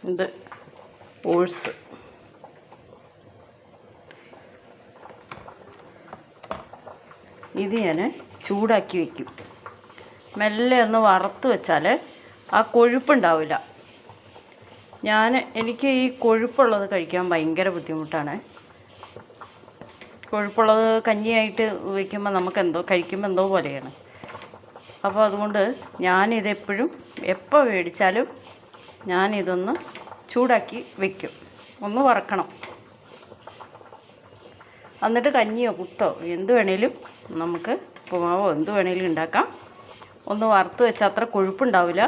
ഇത് ഓട്സ്. ഇത് ഞാൻ ചൂടാക്കി വയ്ക്കും. മെല്ലെ ഒന്ന് വറുത്ത് വെച്ചാൽ ആ കൊഴുപ്പുണ്ടാവില്ല. എനിക്ക് ഈ കൊഴുപ്പുള്ളത് കഴിക്കാൻ ഭയങ്കര ബുദ്ധിമുട്ടാണ്. കൊഴുപ്പുള്ളത് കഞ്ഞിയായിട്ട് വയ്ക്കുമ്പോൾ നമുക്കെന്തോ കഴിക്കുമ്പോൾ എന്തോ പോലെയാണ്. അപ്പോൾ അതുകൊണ്ട് ഞാനിതെപ്പോഴും എപ്പോൾ മേടിച്ചാലും ഞാനിതൊന്ന് ചൂടാക്കി വയ്ക്കും. ഒന്ന് വറക്കണം. എന്നിട്ട് കഞ്ഞിയോ പുട്ടോ എന്ത് വേണേലും നമുക്ക് ഉപ്പുമാവോ എന്ത് വേണേലും ഉണ്ടാക്കാം. ഒന്ന് വറുത്ത് വെച്ചാൽ അത്ര കൊഴുപ്പുണ്ടാവില്ല.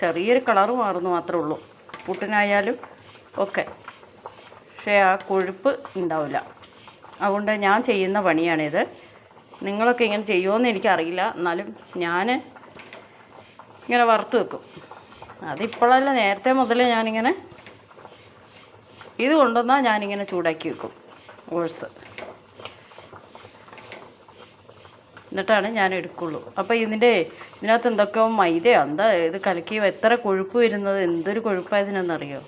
ചെറിയൊരു കളറ് മാറുന്നു മാത്രമേ ഉള്ളൂ, പുട്ടിനായാലും ഒക്കെ. പക്ഷേ ആ കൊഴുപ്പ് ഉണ്ടാവില്ല. അതുകൊണ്ട് ഞാൻ ചെയ്യുന്ന പണിയാണിത്. നിങ്ങളൊക്കെ ഇങ്ങനെ ചെയ്യുമോയെന്ന് എനിക്കറിയില്ല. എന്നാലും ഞാൻ ഇങ്ങനെ വറുത്ത് വെക്കും. അതിപ്പോഴല്ല, നേരത്തെ മുതലേ ഞാനിങ്ങനെ ഇത് കൊണ്ടുവന്നാൽ ഞാനിങ്ങനെ ചൂടാക്കി വെക്കും ഓട്സ്. എന്നിട്ടാണ് ഞാൻ എടുക്കുള്ളൂ. അപ്പോൾ ഇതിനകത്ത് എന്തൊക്കെയോ മൈദയോ എന്താ ഇത് കലക്കി എത്ര കൊഴുപ്പ് വരുന്നത്, എന്തൊരു കൊഴുപ്പായതിനെന്നറിയോ.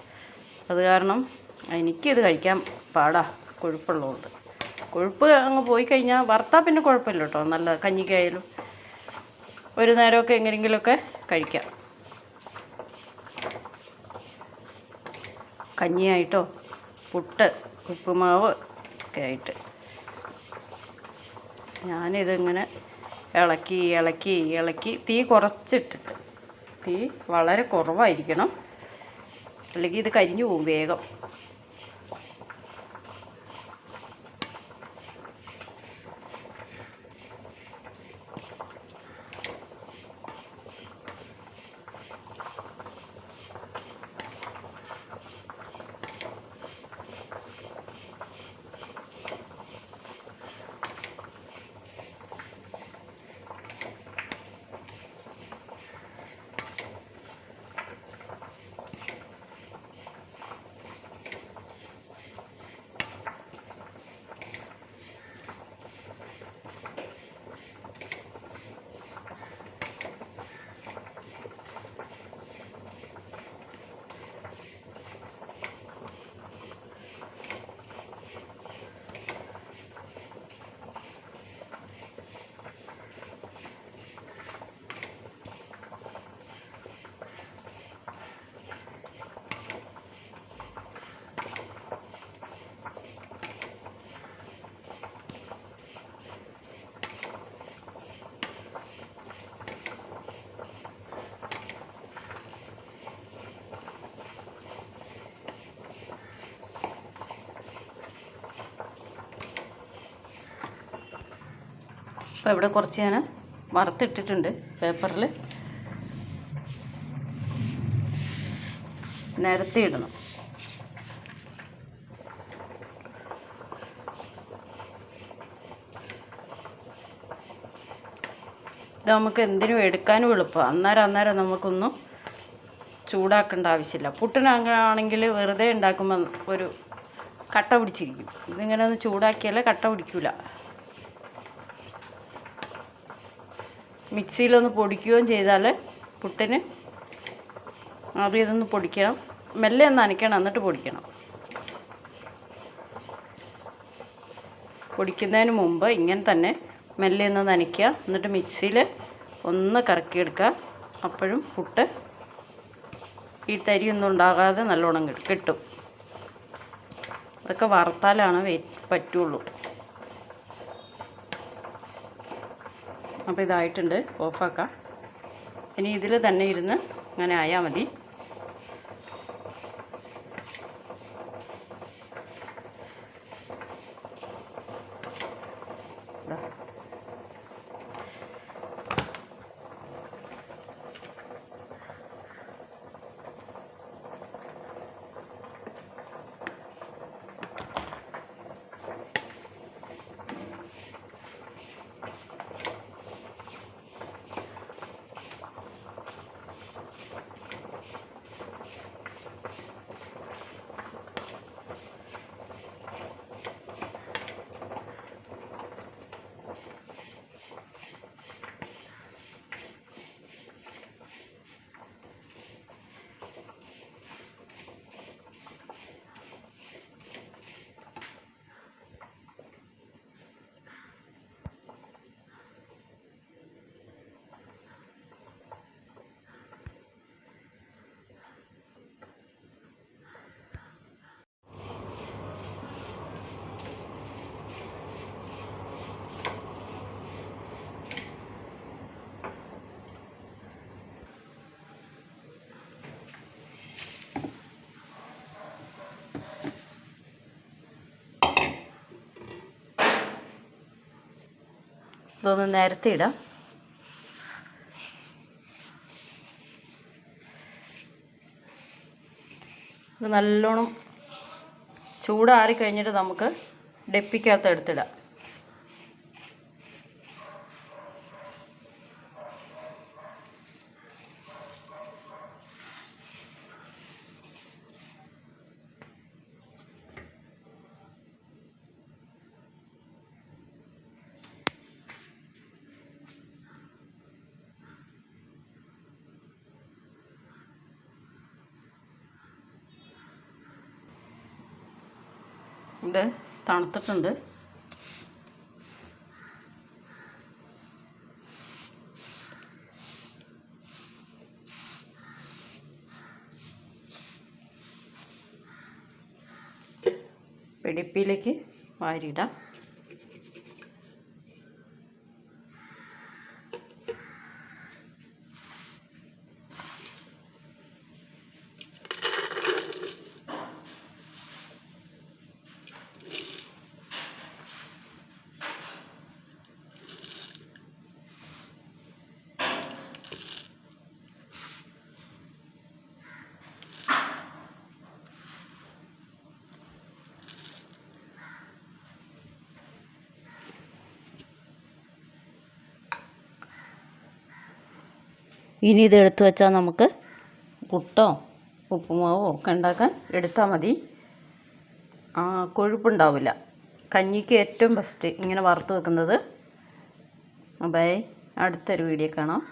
അത് കാരണം എനിക്കിത് കഴിക്കാൻ പാടാ, കൊഴുപ്പുള്ളതുകൊണ്ട്. കൊഴുപ്പ് അങ്ങ് പോയി കഴിഞ്ഞാൽ വറുത്താൽ പിന്നെ കുഴപ്പമില്ല കേട്ടോ. നല്ല കഞ്ഞിക്കായാലും ഒരു നേരമൊക്കെ എങ്ങനെയെങ്കിലുമൊക്കെ കഴിക്കാം. കഞ്ഞിയായിട്ടോ പുട്ട് ഉപ്പുമാവ് ഒക്കെ ആയിട്ട് ഞാനിതിങ്ങനെ ഇളക്കി ഇളക്കി ഇളക്കി തീ കുറച്ചിട്ടിട്ട്, തീ വളരെ കുറവായിരിക്കണം, അല്ലെങ്കിൽ ഇത് കരിഞ്ഞു പോകും വേഗം. അപ്പോൾ ഇവിടെ കുറച്ച് ഞാൻ വറുത്തിട്ടിട്ടുണ്ട് പേപ്പറിൽ. നിരത്തി ഇടണം. ഇത് നമുക്ക് എന്തിനും എടുക്കാനും എളുപ്പമാണ്. അന്നേരം നമുക്കൊന്നും ചൂടാക്കേണ്ട ആവശ്യമില്ല. പുട്ടിനാണെങ്കിൽ വെറുതെ ഉണ്ടാക്കുമ്പോൾ ഒരു കട്ട പിടിച്ചിരിക്കും. ഇതിങ്ങനെ ഒന്ന് ചൂടാക്കിയാലേ കട്ട പിടിക്കില്ല. മിക്സിയിലൊന്ന് പൊടിക്കുകയും ചെയ്താൽ പുട്ടിന് ആദ്യം ഇതൊന്ന് പൊടിക്കണം. മെല്ലെ ഒന്ന് നനയ്ക്കണം, എന്നിട്ട് പൊടിക്കണം. പൊടിക്കുന്നതിന് മുമ്പ് ഇങ്ങനെ തന്നെ മെല്ലെ ഒന്ന് നനയ്ക്കുക, എന്നിട്ട് മിക്സിയിൽ ഒന്ന് കറക്കിയെടുക്കുക. അപ്പോഴും പുട്ട് ഈ തരിയൊന്നും ഉണ്ടാകാതെ നല്ലോണം കിട്ടും. അതൊക്കെ വറുത്താലാണ് പറ്റുള്ളൂ. അപ്പോൾ ഇതായിട്ടുണ്ട്, ഓഫാക്കാം. ഇനി ഇതിൽ തന്നെ ഇരുന്ന് അങ്ങനെ ആയാൽ മതി. ഇതൊന്ന് നേരത്തെ ഇടാം. ഇത് നല്ലോണം ചൂടാറി കഴിഞ്ഞിട്ട് നമുക്ക് ഡെപ്പിക്കകത്ത് എടുത്തിടാം. ഇത് തണുത്തിട്ടുണ്ട്. പിടിപ്പിലേക്ക് വാരിയിടാം. ഇനി ഇത് എടുത്തു വെച്ചാൽ നമുക്ക് പുട്ടോ ഉപ്പുമാവോ ഒക്കെ ഉണ്ടാക്കാൻ എടുത്താൽ മതി. കൊഴുപ്പുണ്ടാവില്ല. കഞ്ഞിക്ക് ഏറ്റവും ബെസ്റ്റ് ഇങ്ങനെ വറുത്ത് വെക്കുന്നത്. ബൈ, അടുത്തൊരു വീഡിയോ കാണാം.